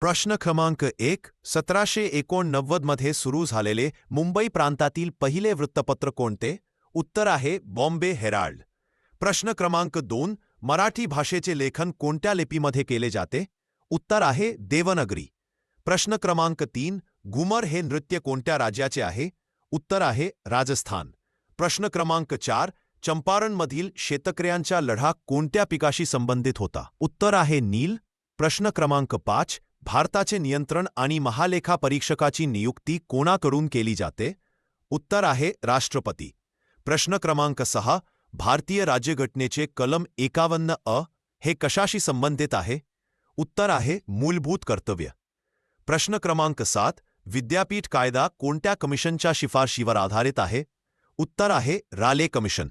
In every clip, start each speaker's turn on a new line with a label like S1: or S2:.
S1: प्रश्न क्रमांक 1. 1789 मध्ये सुरू झालेले मुंबई प्रांतातील पहिले वृत्तपत्र कोणते? उत्तर आहे बॉम्बे हेराल्ड. प्रश्न क्रमांक 2. मराठी भाषेचे लेखन कोणत्या लिपीमध्ये केले जाते? उत्तर आहे देवनागरी. प्रश्न क्रमांक 3. घुमर हे नृत्य कोणत्या राज्याचे आहे? उत्तर आहे राजस्थान. प्रश्न क्रमांक 4. चंपारणमधील शेतकऱ्यांचा लढा कोणत्या पिकाशी संबंधित होता? उत्तर आहे नील. प्रश्न क्रमांक 5. भारताचे नियंत्रण आणि महालेखा परीक्षकाची नियुक्ती कोणाकडून केली जाते? उत्तर आहे राष्ट्रपती. प्रश्न क्रमांक 6. भारतीय राज्यघटनेचे कलम 51 हे कशाशी संबंधित आहे? उत्तर आहे मूलभूत कर्तव्य. प्रश्न क्रमांक 7. विद्यापीठ कायदा कोणत्या कमिशनच्या शिफारशीवर आधारित आहे? उत्तर आहे राले कमिशन.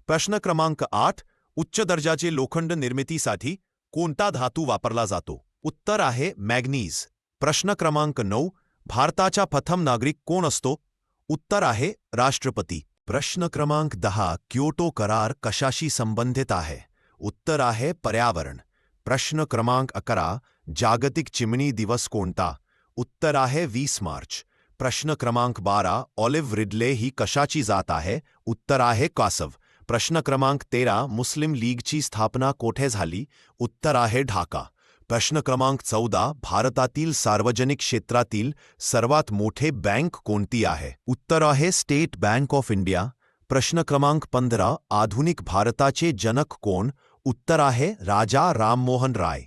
S1: प्रश्न क्रमांक 8. उच्च दर्जाचे लोखंड निर्मितीसाठी कोणता धातू वापरला जातो? उत्तर आहे मॅग्नीज. प्रश्न क्रमांक 9. भारताचा प्रथम नागरिक कोण असतो? उत्तर आहे राष्ट्रपती. प्रश्न क्रमांक 10. क्योटो करार कशाशी संबंधित आहे? उत्तर आहे पर्यावरण. प्रश्न क्रमांक 11. जागतिक चिमणी दिवस कोणता? उत्तर आहे 20 मार्च. प्रश्न क्रमांक 12. ऑलिव्ह रिडले ही कशाची जात आहे? उत्तर आहे कासव. प्रश्न क्रमांक 13. मुस्लिम लीगची स्थापना कोठे झाली? उत्तर आहे ढाका. प्रश्न क्रमांक 14. भारतातील सार्वजनिक क्षेत्रातील सर्वात मोठे बँक कोणती आहे? उत्तर आहे स्टेट बँक ऑफ इंडिया. प्रश्न क्रमांक 15. आधुनिक भारताचे जनक कोण? उत्तर आहे राजा राममोहन राय.